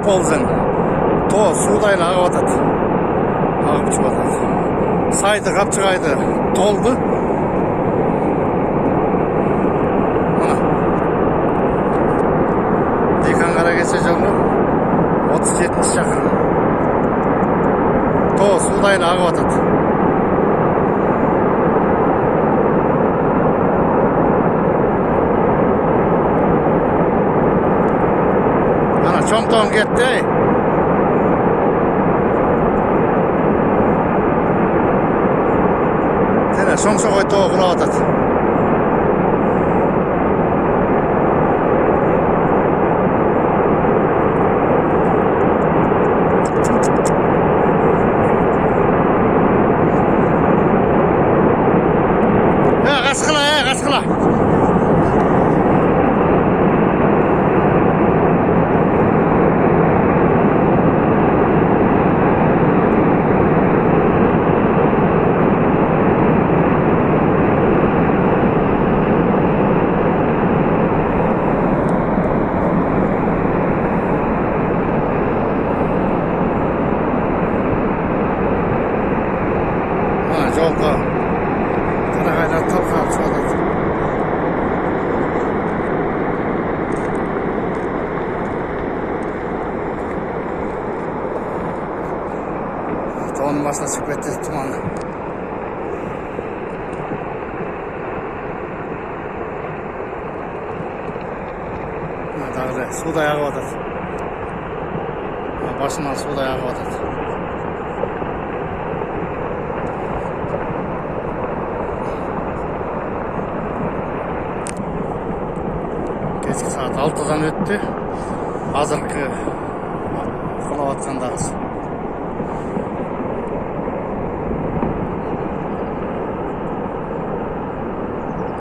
болдың. То судайын ағып атады. Ағып чып атады. Сайды қапчығайды толды. Деканғара кесе жолы 37 шақырым. То судайын ағып атады. Чоңтоң кетті. Сені шоң-шоғой тоғы құрап атады. Қасқыла, қасқыла. Жолға қарағайда талқалып шығады. Тоғының басына шығып кетті тұманы. Дағыдай судай ағып атады. Басынан судай ағып атады. Кешкі сағат 6-дан өтті. Азырқы құлап атқандағыз.